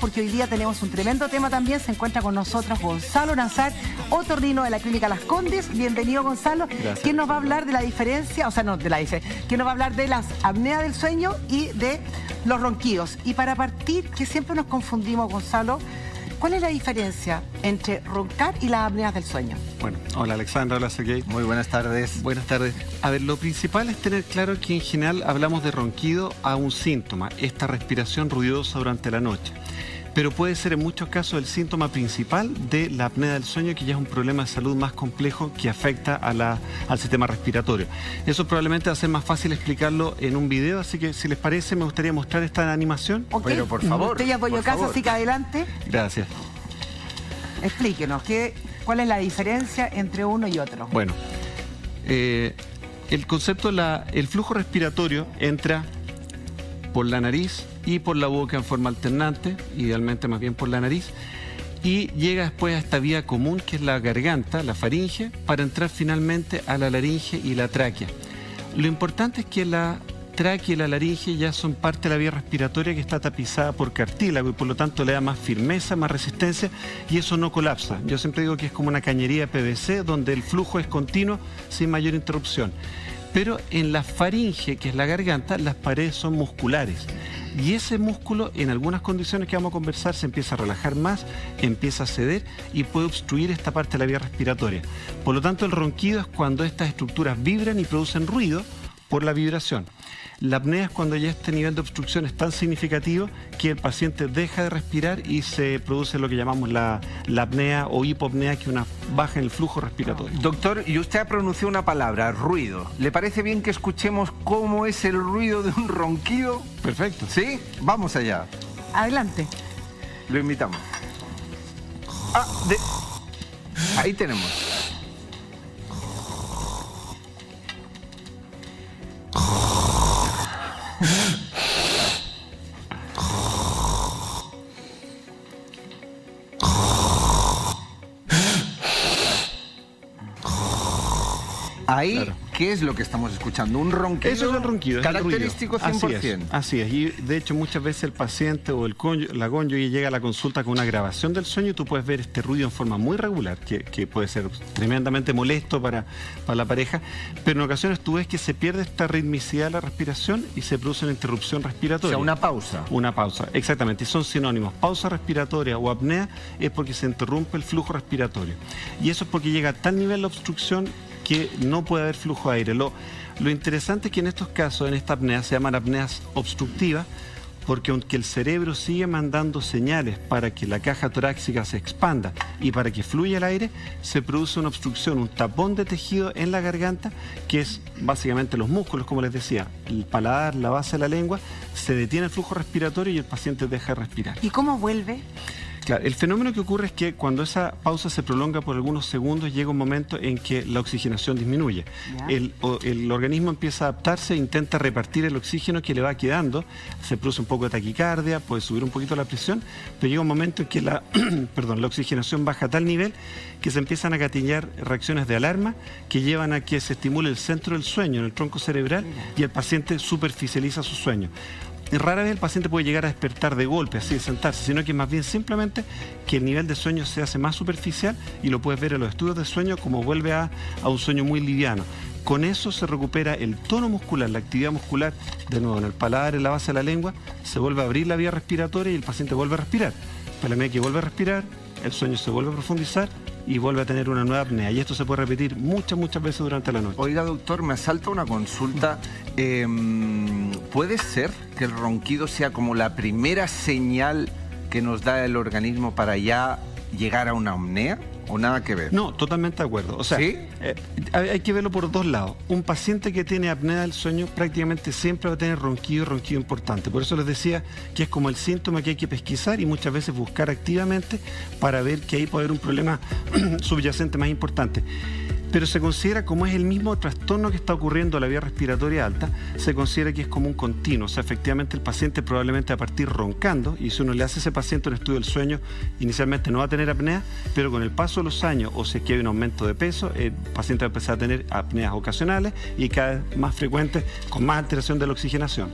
porque hoy día tenemos un tremendo tema también. Se encuentra con nosotros Gonzalo Nazar, otorrino de la Clínica Las Condes. Bienvenido, Gonzalo. Gracias. ¿Quién nos va a hablar de la diferencia? O sea, no de la diferencia. ¿Quién nos va a hablar de las apneas del sueño y de los ronquidos? Y para partir, que siempre nos confundimos, Gonzalo, ¿cuál es la diferencia entre roncar y las apneas del sueño? Bueno, hola Alexandra, hola Sergey. Muy buenas tardes. Buenas tardes. A ver, lo principal es tener claro que en general hablamos de ronquido a un síntoma, esta respiración ruidosa durante la noche. Pero puede ser en muchos casos el síntoma principal de la apnea del sueño, que ya es un problema de salud más complejo que afecta al sistema respiratorio. Eso probablemente va a ser más fácil explicarlo en un video, así que si les parece me gustaría mostrar esta animación. Ok, Pero por favor, usted ya apoyó por casa, favor. así que adelante. Gracias. Explíquenos, ¿cuál es la diferencia entre uno y otro? Bueno, el concepto, el flujo respiratorio entra por la nariz y por la boca en forma alternante, idealmente más bien por la nariz, y llega después a esta vía común que es la garganta, la faringe, para entrar finalmente a la laringe y la tráquea. Lo importante es que la tráquea y la laringe ya son parte de la vía respiratoria que está tapizada por cartílago y por lo tanto le da más firmeza, más resistencia y eso no colapsa. Yo siempre digo que es como una cañería de PVC donde el flujo es continuo sin mayor interrupción. Pero en la faringe, que es la garganta, las paredes son musculares. Y ese músculo, en algunas condiciones que vamos a conversar, se empieza a relajar más, empieza a ceder y puede obstruir esta parte de la vía respiratoria. Por lo tanto, el ronquido es cuando estas estructuras vibran y producen ruido por la vibración. La apnea es cuando ya este nivel de obstrucción es tan significativo que el paciente deja de respirar y se produce lo que llamamos la apnea o hipopnea, que es una baja en el flujo respiratorio. Doctor, y usted ha pronunciado una palabra, ruido. ¿Le parece bien que escuchemos cómo es el ruido de un ronquido? Perfecto. ¿Sí? Vamos allá. Adelante. Lo invitamos. Ahí tenemos. Ahí, Claro. ¿qué es lo que estamos escuchando? Un ronquido. Eso es el ronquido. Es el característico ruido. 100%. Así es. Y de hecho muchas veces el paciente o la cónyuge llega a la consulta con una grabación del sueño y tú puedes ver este ruido en forma muy regular, que puede ser tremendamente molesto para la pareja, pero en ocasiones tú ves que se pierde esta ritmicidad de la respiración y se produce una interrupción O respiratoria. sea, una pausa. Una pausa, exactamente, y son sinónimos. Pausa respiratoria o apnea es porque se interrumpe el flujo respiratorio. Y eso es porque llega a tal nivel de obstrucción que no puede haber flujo de aire. Lo interesante es que en estos casos, en esta apnea, se llaman apneas obstructivas, porque aunque el cerebro sigue mandando señales para que la caja torácica se expanda y para que fluya el aire, se produce una obstrucción, un tapón de tejido en la garganta, que es básicamente los músculos, como les decía, el paladar, la base de la lengua, se detiene el flujo respiratorio y el paciente deja de respirar. ¿Y cómo vuelve? Claro, el fenómeno que ocurre es que cuando esa pausa se prolonga por algunos segundos, llega un momento en que la oxigenación disminuye. El organismo empieza a adaptarse e intenta repartir el oxígeno que le va quedando. Se produce un poco de taquicardia, puede subir un poquito la presión, pero llega un momento en que la oxigenación baja a tal nivel que se empiezan a gatillar reacciones de alarma que llevan a que se estimule el centro del sueño, en el tronco cerebral, y el paciente superficializa su sueño. Rara vez el paciente puede llegar a despertar de golpe, así de sentarse, sino que más bien simplemente que el nivel de sueño se hace más superficial y lo puedes ver en los estudios de sueño como vuelve a un sueño muy liviano. Con eso se recupera el tono muscular, la actividad muscular, de nuevo en el paladar, en la base de la lengua, se vuelve a abrir la vía respiratoria y el paciente vuelve a respirar. Pero a medida que vuelve a respirar, el sueño se vuelve a profundizar y vuelve a tener una nueva apnea. Y esto se puede repetir muchas veces durante la noche. Oiga, doctor, me asalta una consulta. ¿Puede ser que el ronquido sea como la primera señal que nos da el organismo para ya llegar a una apnea? ¿O nada que ver? No, totalmente de acuerdo. O sea, ¿sí? Hay que verlo por dos lados. Un paciente que tiene apnea del sueño prácticamente siempre va a tener ronquido y ronquido importante. Por eso les decía que es como el síntoma que hay que pesquisar y muchas veces buscar activamente para ver que ahí puede haber un problema subyacente más importante. Pero se considera, como es el mismo trastorno que está ocurriendo a la vía respiratoria alta, se considera que es como un continuo. O sea, efectivamente el paciente probablemente va a partir roncando, y si uno le hace a ese paciente un estudio del sueño, inicialmente no va a tener apnea, pero con el paso de los años, o si es que hay un aumento de peso, el paciente va a empezar a tener apneas ocasionales y cada vez más frecuentes, con más alteración de la oxigenación.